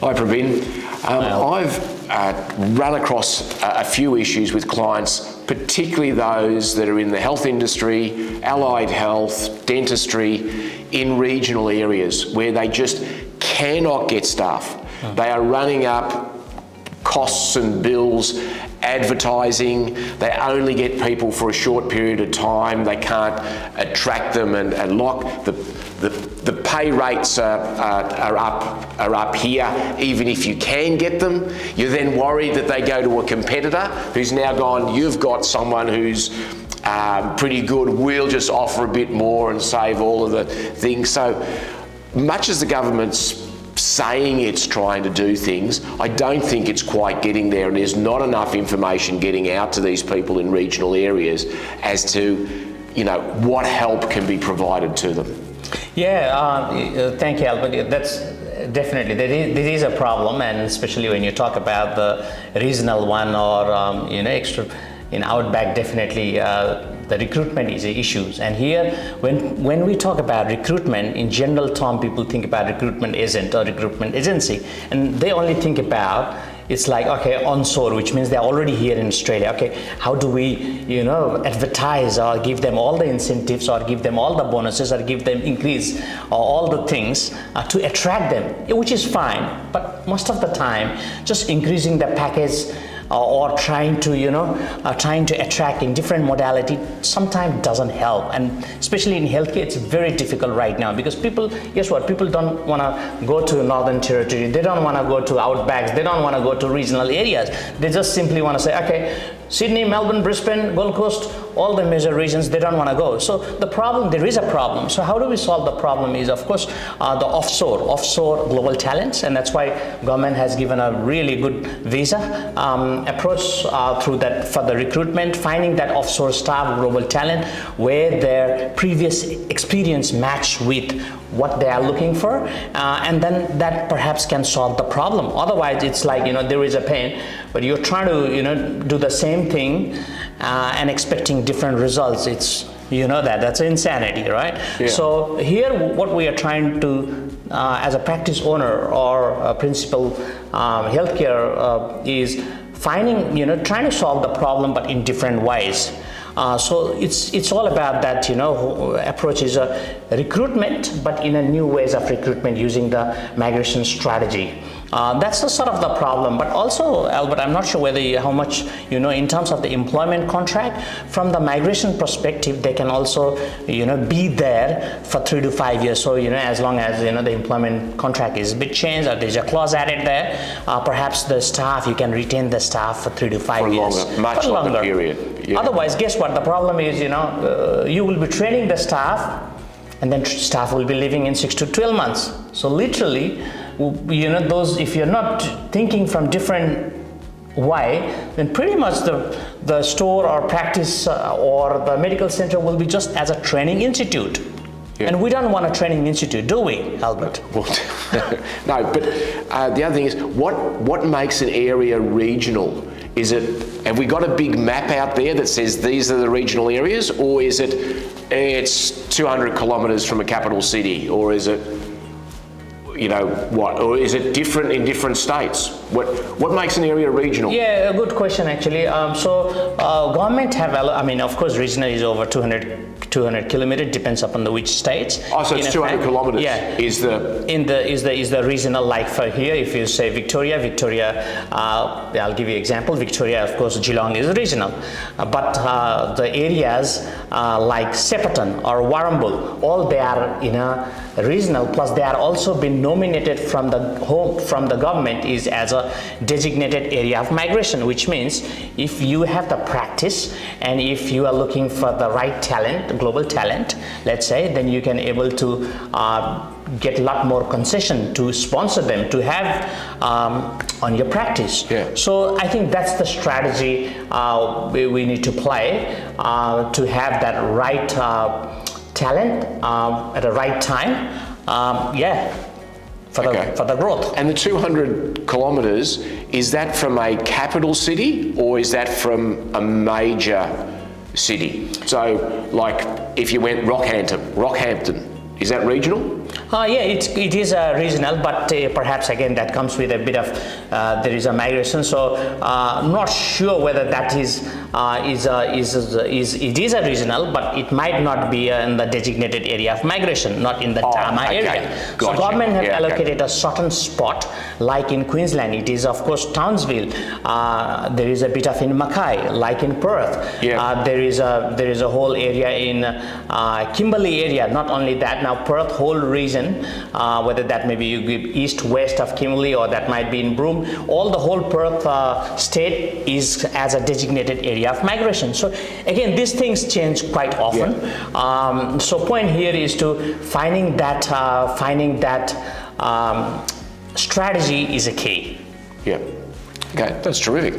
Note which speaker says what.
Speaker 1: Hi, Praveen. I've run across a few issues with clients, particularly those that are in the health industry, allied health, dentistry, in regional areas where they just cannot get staff. They are running up costs and bills, advertising. They only get people for a short period of time. They can't attract them and lock. The pay rates are up here. Even if you can get them, you're then worried that they go to a competitor who's now gone, you've got someone who's pretty good, we'll just offer a bit more and save all of the things. So much as the government's saying it's trying to do things, I don't think it's quite getting there, and there's not enough information getting out to these people in regional areas as to, you know, what help can be provided to them.
Speaker 2: Yeah, thank you, Albert. That's definitely, there is a problem, and especially when you talk about the regional one or, extra in Outback, definitely the recruitment is an issue. And here, when we talk about recruitment, in general term, people think about recruitment agent or recruitment agency, and they only think about, it's like, okay, onshore, which means they're already here in Australia. Okay, how do we, advertise or give them all the incentives or give them all the bonuses or give them increase or all the things to attract them, which is fine. But most of the time, just increasing the package or trying to attract in different modality sometimes doesn't help, and especially in healthcare it's very difficult right now, because people, guess what, people don't want to go to Northern Territory, they don't want to go to Outbacks, they don't want to go to regional areas, they just simply want to say, okay, Sydney, Melbourne, Brisbane, Gold Coast, all the major regions, they don't want to go. So the problem, there is a problem. So how do we solve the problem is, of course, the offshore global talents, and that's why government has given a really good visa approach through that for the recruitment, finding that offshore staff, global talent, where their previous experience match with what they are looking for, and then that perhaps can solve the problem. Otherwise, it's like, there is a pain, but you're trying to, do the same thing and expecting different results. It's, that's insanity, right? Yeah. So here, what we are trying to, as a practice owner or a principal healthcare, is finding, trying to solve the problem, but in different ways. So it's all about that, approach is a recruitment, but in a new ways of recruitment using the migration strategy. That's the sort of the problem. But also, Albert, I'm not sure whether how much in terms of the employment contract, from the migration perspective, they can also be there for 3 to 5 years. So as long as the employment contract is a bit changed or there's a clause added there, perhaps the staff, you can retain the staff for 3 to 5 years.
Speaker 1: For much longer period. Yeah.
Speaker 2: Otherwise, guess what? The problem is, you will be training the staff, and then staff will be leaving in 6 to 12 months. So literally, those, if you're not thinking from different way, then pretty much the store or practice or the medical center will be just as a training institute. Yeah. And we don't want a training institute, do we, Albert?
Speaker 1: Well, no, but the other thing is, what makes an area regional? Is it, have we got a big map out there that says these are the regional areas, or is it's 200 kilometres from a capital city, or is it, or is it different in different states? What makes an area regional?
Speaker 2: Yeah, a good question actually. Government have, of course, regional is over 200 kilometers, depends upon which states.
Speaker 1: Oh, so it's 200 kilometers.
Speaker 2: Yeah.
Speaker 1: Is
Speaker 2: the regional, like for here, if you say Victoria, I'll give you an example. Victoria, of course, Geelong is regional, but the areas like Shepparton or Warrnambool, all they are regional. Plus, they are also been nominated from the government is as a designated area of migration, which means if you have the practice and if you are looking for the right talent, global talent, let's say, then you can able to get a lot more concession to sponsor them to have on your practice.
Speaker 1: Yeah.
Speaker 2: So I think that's the strategy we need to play to have that right talent at the right time. For the growth.
Speaker 1: And the 200 kilometres, is that from a capital city or is that from a major city? So, like, if you went Rockhampton, is that regional?
Speaker 2: Yeah, it is regional, but perhaps again that comes with a bit of there is a migration. So not sure whether that is it is a regional, but it might not be in the designated area of migration, not in the Tama area.
Speaker 1: Gotcha.
Speaker 2: So government have
Speaker 1: Yeah,
Speaker 2: allocated a certain spot, like in Queensland, it is of course Townsville. There is a bit of in Mackay, like in Perth.
Speaker 1: Yeah.
Speaker 2: There is a whole area in Kimberley area. Not only that, now Perth whole region, whether that may be you give east west of Kimberley or that might be in Broome, all the whole Perth state is as a designated area of migration. So again, these things change quite often.
Speaker 1: Yeah.
Speaker 2: So point here is to finding that strategy is a key.
Speaker 1: Yeah. Okay, that's terrific.